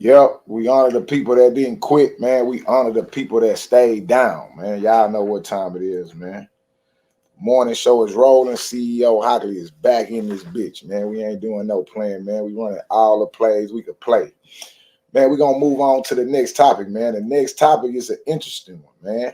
Yep, we honor the people that didn't quit, man. We honor the people that stayed down, man. Y'all know what time it is, man. Morning show is rolling. CEO Hockley is back in this bitch, man. We ain't doing no playing, man. We running all the plays we could play. Man, we're going to move on to the next topic, man. The next topic is an interesting one, man.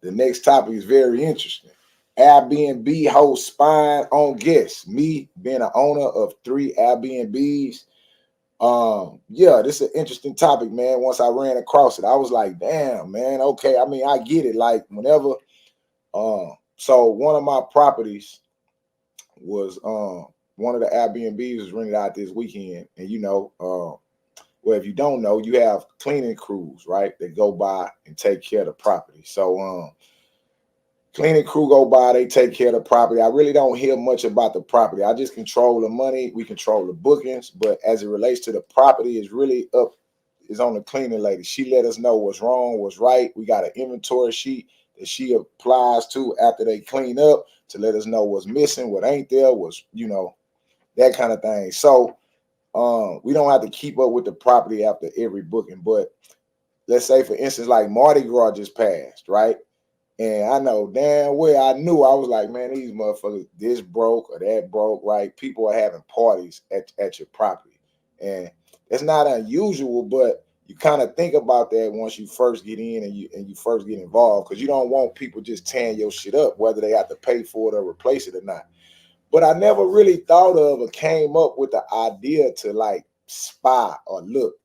The next topic is very interesting. Airbnb host spying on guests. Me being an owner of 3 Airbnbs. Yeah, this is an interesting topic, man. Once I ran across it, I was like, damn, man, okay. I mean, I get it. Like whenever so one of my properties was one of the Airbnbs was rented out this weekend. And well, if you don't know, you have cleaning crews, right? That go by and take care of the property. So cleaning crew go by, they take care of the property. I really don't hear much about the property. I just control the money. We control the bookings. But as it relates to the property, it's really is on the cleaning lady. She let us know what's wrong, what's right. We got an inventory sheet that she applies to after they clean up to let us know what's missing, what ain't there, that kind of thing. So we don't have to keep up with the property after every booking. But let's say, for instance, like Mardi Gras just passed, right? And I know damn well, I was like, man, these motherfuckers, this broke or that broke, right? People are having parties at your property. And it's not unusual, but you kind of think about that once you first get in and you first get involved, because you don't want people just tearing your shit up, whether they have to pay for it or replace it or not. But I never really thought of or came up with the idea to like spy or look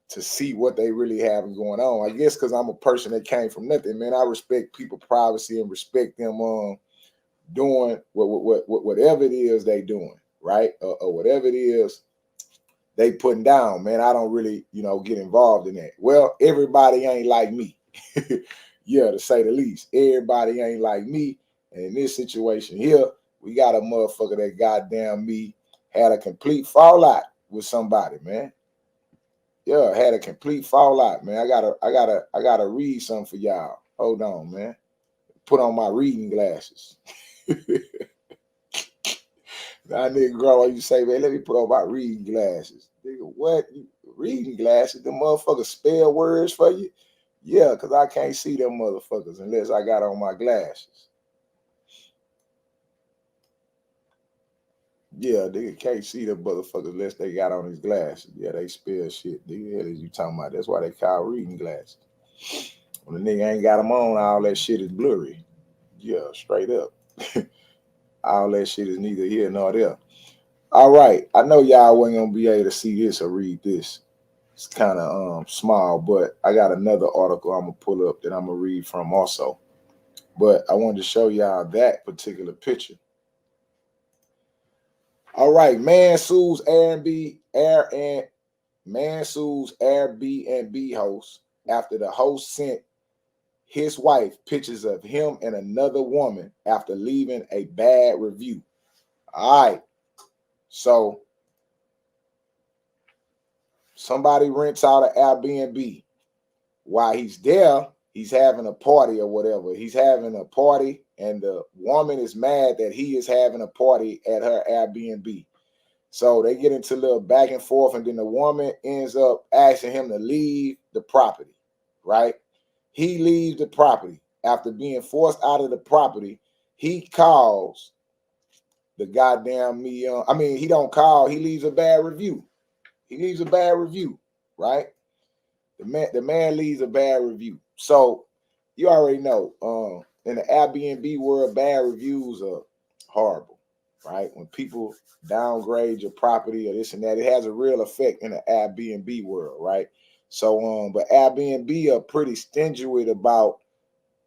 to see what they really have going on. I guess because I'm a person that came from nothing, man. I respect people's privacy and respect them doing whatever it is they doing, right? Or whatever it is they putting down, man. I don't really, get involved in that. Well, everybody ain't like me. Yeah, to say the least. Everybody ain't like me. And in this situation here, we got a motherfucker that goddamn me had a complete fallout with somebody, man. Yeah, had a complete fallout, man. I gotta read something for y'all. Hold on, man. Put on my reading glasses. Now, nigga, girl, you say, man, let me put on my reading glasses. Nigga, what? Reading glasses? The motherfuckers spell words for you? Yeah, because I can't see them motherfuckers unless I got on my glasses. Yeah, nigga can't see the motherfuckers unless they got on his glasses. Yeah, they spell shit. Nigga, the hell is you talking about? That's why they call reading glasses. When the nigga ain't got them on, all that shit is blurry. Yeah, straight up. All that shit is neither here nor there. All right, I know y'all wasn't gonna be able to see this or read this. It's kind of small, but I got another article I'm gonna pull up that I'm gonna read from also. But I wanted to show y'all that particular picture. All right, man sues Airbnb host after the host sent his wife pictures of him and another woman after leaving a bad review. All right, so somebody rents out an Airbnb. While he's there, he's having a party or whatever. He's having a party, and the woman is mad that he is having a party at her Airbnb. So they get into a little back and forth, and then the woman ends up asking him to leave the property, right? He leaves the property. After being forced out of the property, he calls the goddamn he don't call, he leaves a bad review. He leaves a bad review, right? The man leaves a bad review. So you already know, in the Airbnb world, bad reviews are horrible, right? When people downgrade your property or this and that, it has a real effect in the Airbnb world, right? So, but Airbnb are pretty stingy about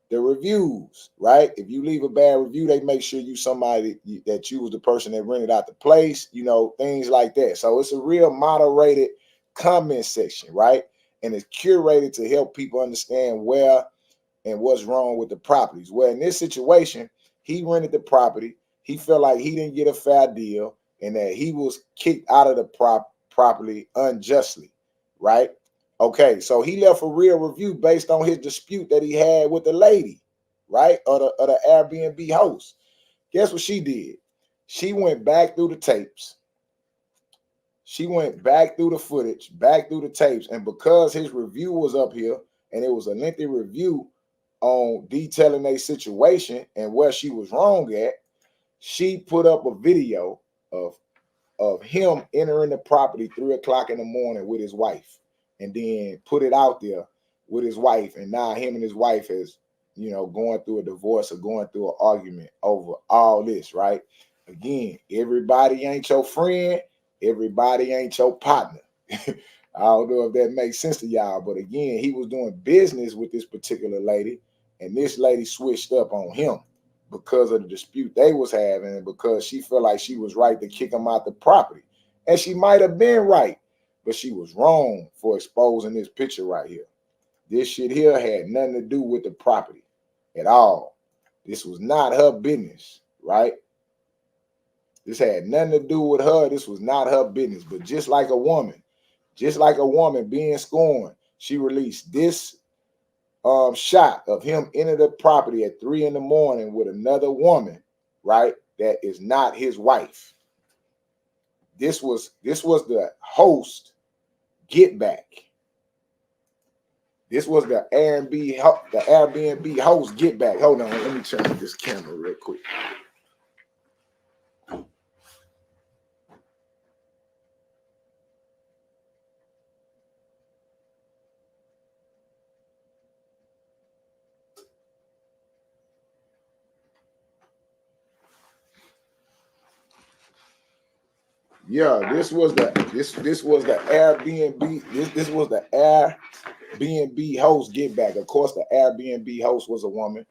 the reviews, right? If you leave a bad review, they make sure you somebody that you was the person that rented out the place, things like that. So it's a real moderated comment section, right? And it's curated to help people understand where and what's wrong with the properties. Well, in this situation, he rented the property. He felt like he didn't get a fair deal and that he was kicked out of the property unjustly, right? Okay, so he left a real review based on his dispute that he had with the lady, right? Or the Airbnb host. Guess what she did? She went back through the tapes. She went back through the footage, back through the tapes, and because his review was up here, and it was a lengthy review on detailing a situation and where she was wrong at, she put up a video of him entering the property 3 o'clock in the morning with his wife, and then put it out there with his wife. And now him and his wife is, going through a divorce or going through an argument over all this, right? Again, everybody ain't your friend. Everybody ain't your partner. I don't know if that makes sense to y'all, but again, he was doing business with this particular lady, and this lady switched up on him because of the dispute they was having, and because she felt like she was right to kick him out the property. And she might have been right, but she was wrong for exposing this picture right here. This shit here had nothing to do with the property at all. This was not her business, right? This had nothing to do with her. This was not her business. But just like a woman being scorned, she released this shot of him enter the property at 3 in the morning with another woman, right? That is not his wife. This was the host get back. This was the Airbnb host get back. Hold on, let me turn this camera real quick. Yeah, this was the Airbnb. This was the Airbnb host get back. Of course, the Airbnb host was a woman.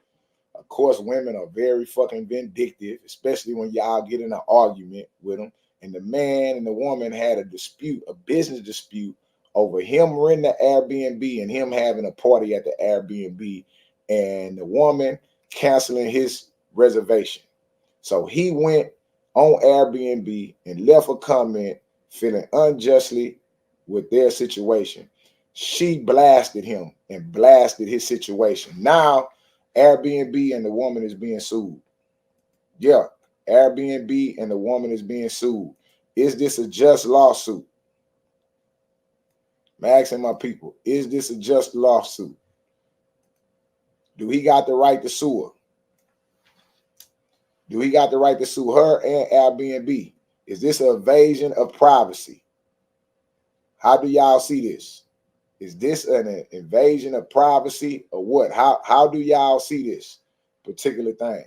Of course, women are very fucking vindictive, especially when y'all get in an argument with them. And the man and the woman had a dispute, a business dispute, over him renting the Airbnb and him having a party at the Airbnb, and the woman canceling his reservation. So he went on Airbnb and left a comment feeling unjustly with their situation. She blasted him and blasted his situation. Now, Airbnb and the woman is being sued. Yeah, Airbnb and the woman is being sued. Is this a just lawsuit? I'm asking my people, is this a just lawsuit? Do he got the right to sue her? Do he got the right to sue her and Airbnb? Is this an invasion of privacy? How do y'all see this? Is this an invasion of privacy or what? How do y'all see this particular thing?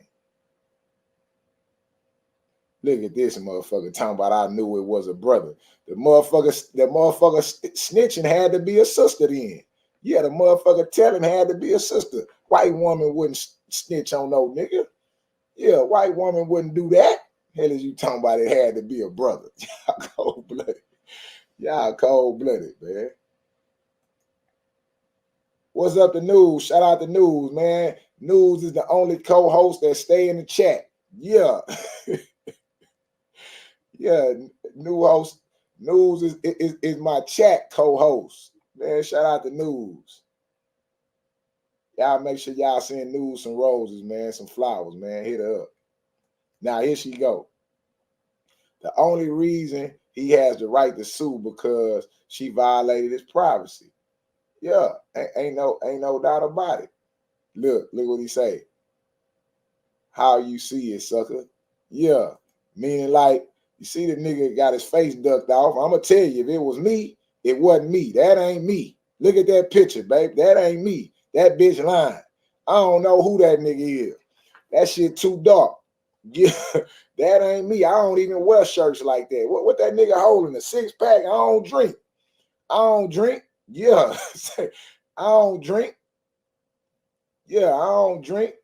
Look at this motherfucker talking about I knew it was a brother. The motherfucker snitching had to be a sister then. Yeah, the motherfucker telling had to be a sister. White woman wouldn't snitch on no nigga. Yeah, white woman wouldn't do that. Hell is you talking about it had to be a brother. Y'all cold-blooded. Y'all cold-blooded, man. What's up, the news? Shout out to News, man. News is the only co-host that stay in the chat. Yeah. Yeah, new host. News is my chat co-host. Man, shout out to News. Y'all make sure y'all send News some roses, man, some flowers, man. Hit her up. Now, here she go. The only reason he has the right to sue because she violated his privacy. Yeah, ain't no doubt about it. Look what he say. How you see it, sucker? Yeah, meaning like, you see the nigga got his face ducked off. I'm going to tell you, if it was me, it wasn't me. That ain't me. Look at that picture, babe. That ain't me. That bitch lying. I don't know who that nigga is. That shit too dark. Yeah, that ain't me. I don't even wear shirts like that. What that nigga holding? A 6-pack? I don't drink. Yeah. I don't drink. Yeah, I don't drink.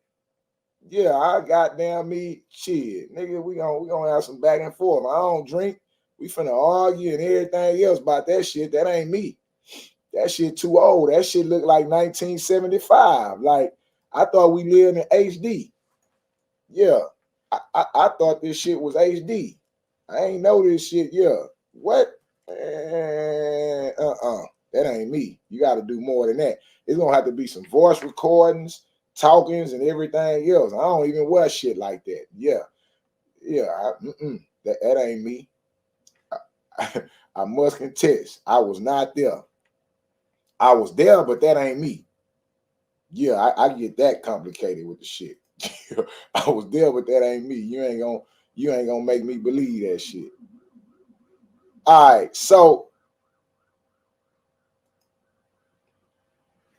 Yeah, I goddamn me shit. Nigga, we gonna have some back and forth. I don't drink. We finna argue and everything else about that shit. That ain't me. That shit too old. That shit look like 1975. Like, I thought we lived in HD. Yeah. I thought this shit was HD. I ain't know this shit. Yeah. What? That ain't me. You got to do more than that. It's gonna have to be some voice recordings, talkings, and everything else. I don't even wear shit like that. Yeah. That ain't me. I must contest, I was not there. I was there, but that ain't me. Yeah, I get that complicated with the shit. I was there, but that ain't me. You ain't gonna make me believe that shit. All right, so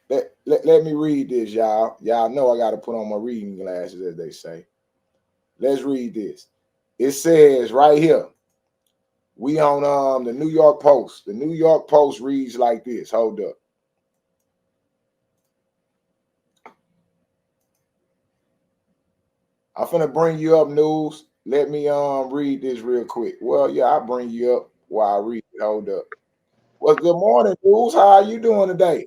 let me read this, y'all. Y'all know I gotta put on my reading glasses, as they say. Let's read this. It says right here, we on the New York Post. The New York Post reads like this. Hold up. I'm finna bring you up, News. Let me read this real quick. Well, yeah, I'll bring you up while I read it. Hold up. Well, good morning, News. How are you doing today?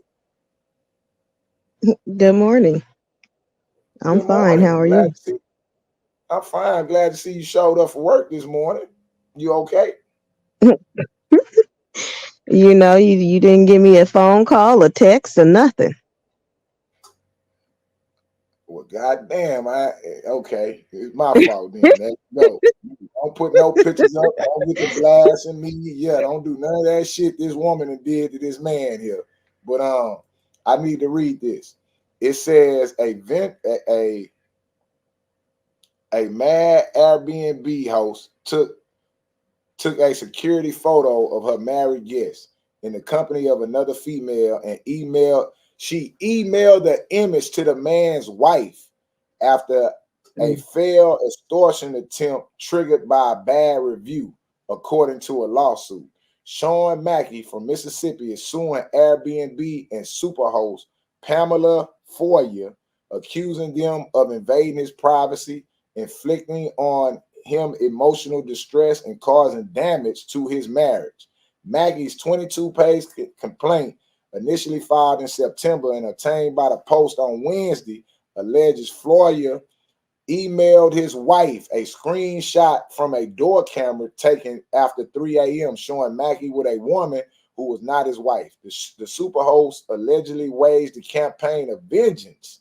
Good morning. I'm Good fine. How morning. are you? I'm fine. Glad to see you showed up for work this morning. You okay? You didn't give me a phone call, a text, or nothing. Well, goddamn, okay. It's my fault then. Let's go. Don't put no pictures up. Don't get the blasting me. Yeah, don't do none of that shit this woman did to this man here. But I need to read this. It says a mad Airbnb host took a security photo of her married guest in the company of another female and emailed the image to the man's wife after a Mm. failed extortion attempt triggered by a bad review, according to a lawsuit. Shawn Mackey from Mississippi is suing Airbnb and superhost Pamela Fohler, accusing them of invading his privacy, inflicting on him emotional distress, and causing damage to his marriage. Maggie's 22-page complaint, initially filed in September and obtained by the Post on Wednesday, alleges Floyer emailed his wife a screenshot from a door camera taken after 3 a.m. showing Mackey with a woman who was not his wife. The superhost allegedly waged a campaign of vengeance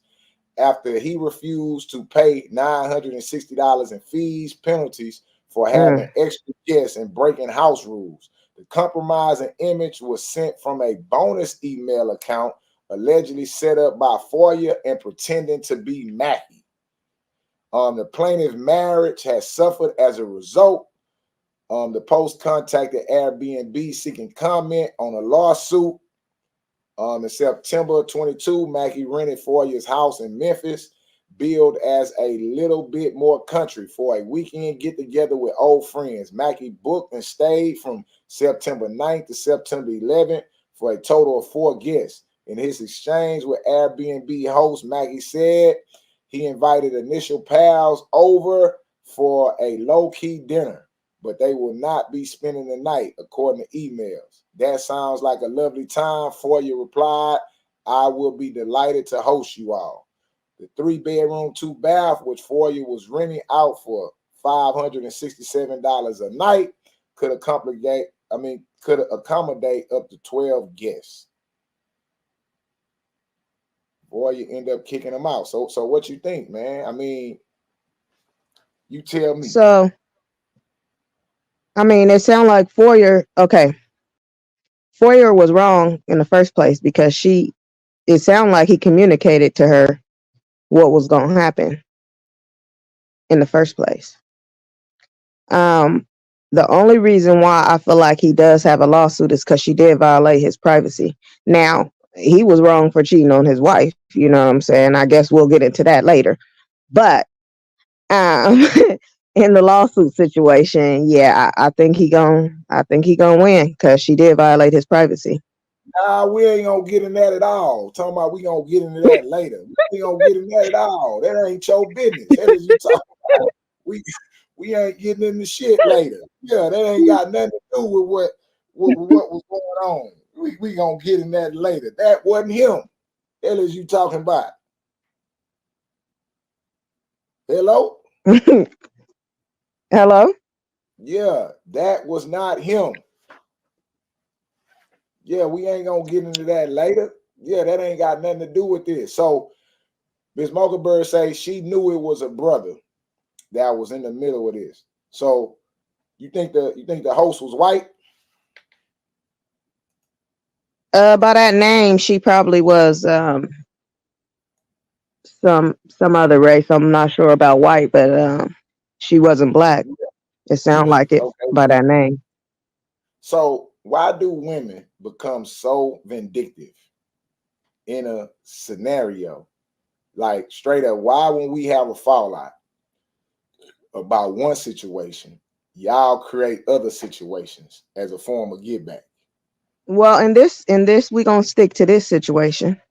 after he refused to pay $960 in fees, penalties for having Mm. extra guests and breaking house rules. The compromising image was sent from a bonus email account allegedly set up by Foyer and pretending to be Mackey. The plaintiff's marriage has suffered as a result. The Post contacted Airbnb seeking comment on a lawsuit. In September 22, Mackey rented Foyer's house in Memphis, billed as a little bit more country for a weekend get-together with old friends. Mackey booked and stayed from September 9th to September 11th for a total of 4 guests. In his exchange with Airbnb host, Mackey said he invited initial pals over for a low-key dinner, but they will not be spending the night, according to emails. That sounds like a lovely time. Foyer replied, I will be delighted to host you all. The 3-bedroom, 2-bath, which Foyer was renting out for $567 a night, could accommodate up to 12 guests. Foyer ended up kicking them out. So what you think, man? I mean, you tell me. So, it sounds like Foyer was wrong in the first place because it sounded like he communicated to her what was going to happen in the first place. Um, the only reason why I feel like he does have a lawsuit is because she did violate his privacy. Now, he was wrong for cheating on his wife. You know what I'm saying? I guess we'll get into that later. But um, in the lawsuit situation, yeah, I think he gonna win because she did violate his privacy. Nah, we ain't gonna get in that at all. Talking about we gonna get into that later. We ain't gonna get in that at all. That ain't your business. That is you talking about. We we ain't getting into shit later. Yeah, that ain't got nothing to do with what was going on. We gonna get in that later. That wasn't him. Hell is you talking about? Hello? Hello. Yeah, that was not him. Yeah, we ain't gonna get into that later. Yeah, that ain't got nothing to do with this. So Ms. Mogelberg say she knew it was a brother that was in the middle of this. So you think the host was white? By that name, she probably was some other race. I'm not sure about white, but she wasn't black. It sounded like it Okay. by that name. So why do women become so vindictive in a scenario? Like straight up, why when we have a fallout about one situation, y'all create other situations as a form of get back? Well, in this, we gonna stick to this situation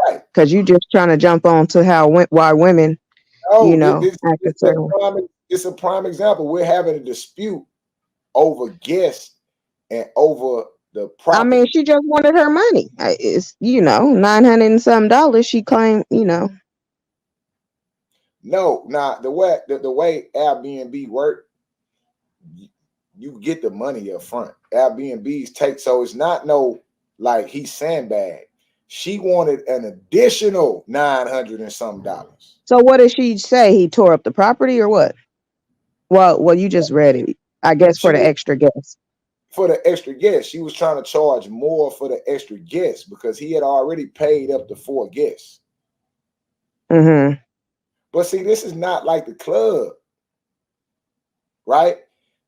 Right. because you just trying to jump on to why women, Oh, this, act a this certain way. it's a prime example. We're having a dispute over guests and over the I mean, property. she just wanted her money. It's $900 and some dollars. She claimed. No, now the way Airbnb work, you get the money up front. Airbnb's take, so it's not no like he sandbagged. She wanted an additional 900 and some dollars So what did she say? He tore up the property or what? Well, you just read it. I guess she for the was extra guests. for the extra guests. She was trying to charge more for the extra guests because he had already paid up to 4 guests. Mm-hmm. But see, this is not like the club, right?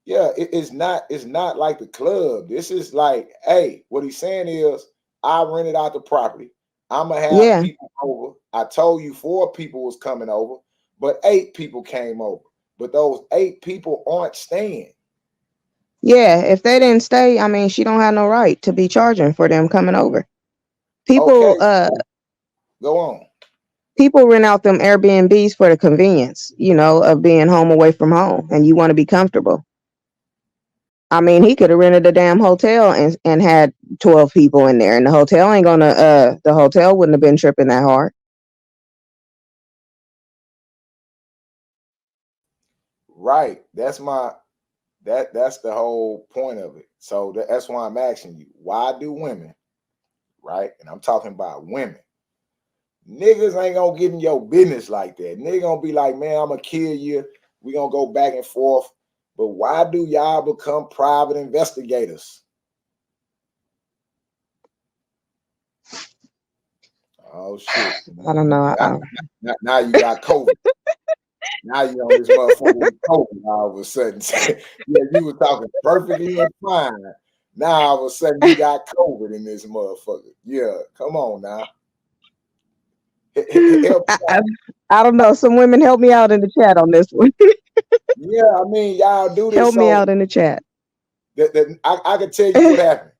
Yeah, it's not like the club. This is like, hey, what he's saying is I rented out the property. I'm gonna have Yeah, people over. I told you 4 people was coming over, but 8 people came over. But those 8 people aren't staying. yeah. If they didn't stay, I mean, she don't have no right to be charging for them coming over. Okay, People, so go on. people rent out them Airbnbs for the convenience, of being home away from home, and you want to be comfortable. I mean, he could have rented a damn hotel and had 12 people in there, and the hotel wouldn't have been tripping that hard. Right. That's the whole point of it. So that's why I'm asking you, why do women, right? And I'm talking about women. Niggas ain't gonna get in your business like that. Nigga gonna be like, man, I'm gonna kill you. We gonna go back and forth. But why do y'all become private investigators? Oh shit. I don't know. Now, now you got COVID. Now you on this motherfucker with COVID all of a sudden. Yeah, you were talking perfectly and fine. Now all of a sudden you got COVID in this motherfucker. Yeah, come on now. Help I, me I, out. I don't know. Some women help me out in the chat on this one. Yeah, I mean, y'all do this. Help me So out in the chat. I can tell you what happened.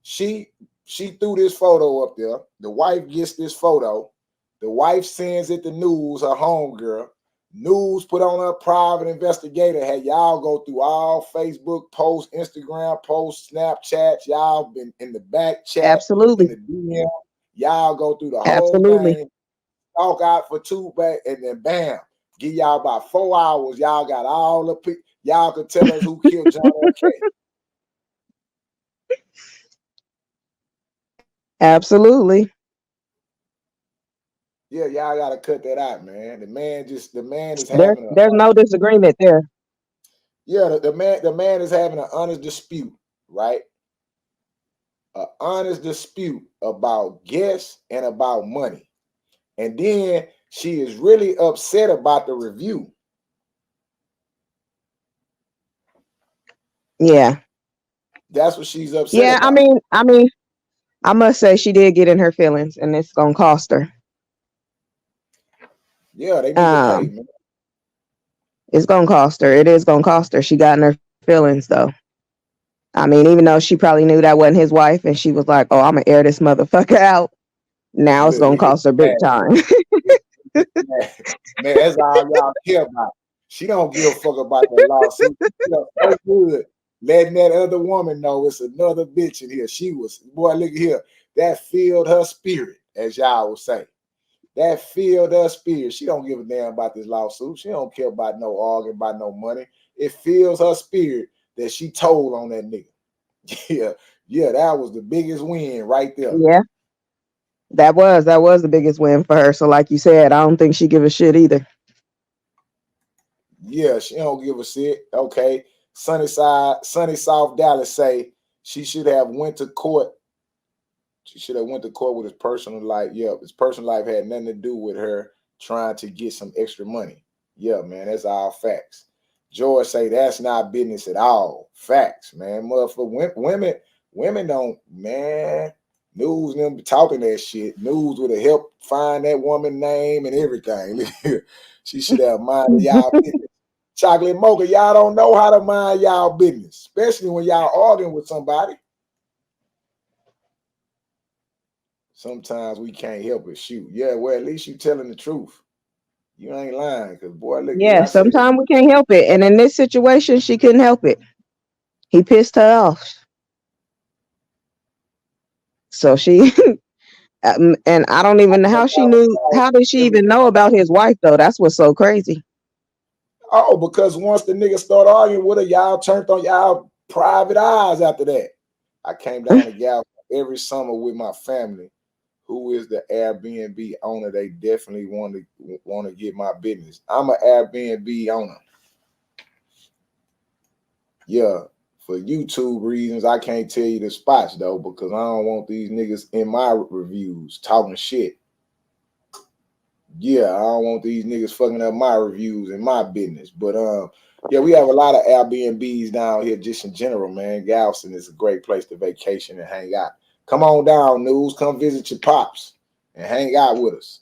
She she threw this photo up there. The wife gets this photo. The wife sends it to news, her homegirl. News put on her private investigator. Had y'all go through all Facebook posts, Instagram posts, Snapchats. Y'all been in the back chat, in Absolutely. the DM. Y'all go through the whole Absolutely. thing, talk out for 2 back, and then bam, give y'all about 4 hours. Y'all got all the people. Y'all could tell us who killed John L. K. Absolutely. Yeah, y'all gotta cut that out, man. The man is There's having there's no disagreement there. the man is having an honest dispute, right? An honest dispute about guests and about money. And then she is really upset about the review. Yeah. That's what she's upset Yeah, I about. mean, I mean, I must say she did get in her feelings and it's gonna cost her. Yeah, they need to pay, Um, man. it's gonna cost her. It is gonna cost her. She got in her feelings though. I mean, even though she probably knew that wasn't his wife and she was like, oh, I'm gonna air this motherfucker out. Now it's Look, gonna cost her big time. man, man, that's all y'all care about. She don't give a fuck about that lawsuit. She so good letting that other woman know it's another bitch in here. She was, boy, look at here. That filled her spirit, as y'all would say. That filled her spirit. She don't give a damn about this lawsuit. She don't care about no arguing, about no money. It fills her spirit that she told on that nigga. Yeah, yeah, that was the biggest win right there. Yeah, that was the biggest win for her. So like you said, I don't think she give a shit either. Yeah, she don't give a shit. Okay. Sunny South Dallas say she should have went to court She should have went to court with his personal life. Yeah, his personal life had nothing to do with her trying to get some extra money. Yeah, man, that's all facts. George say that's not business at all. Facts, man. Motherfucker, women don't, man. News them talking that shit. News would have helped find that woman name and everything. She should have minded y'all business. Chocolate mocha, y'all don't know how to mind y'all business, especially when y'all arguing with somebody. Sometimes we can't help it. Shoot, yeah. Well, at least you telling the truth. You ain't lying, cause boy, look here. Yeah, I said, sometimes we can't help it. And in this situation, she couldn't help it. He pissed her off. So she, and I don't even know how she knew. How did she even know about his wife, though? That's what's so crazy. oh, because once the nigga start arguing with her, y'all turned on y'all private eyes after that. I came down to Gal every summer with my family, who is the Airbnb owner. They definitely want to get my business. I'm an Airbnb owner. Yeah, for YouTube reasons, I can't tell you the spots though, because I don't want these niggas in my reviews talking shit. Yeah, I don't want these niggas fucking up my reviews and my business. But yeah, we have a lot of Airbnbs down here just in general, man. Galveston is a great place to vacation and hang out. Come on down, News. Come visit your pops and hang out with us.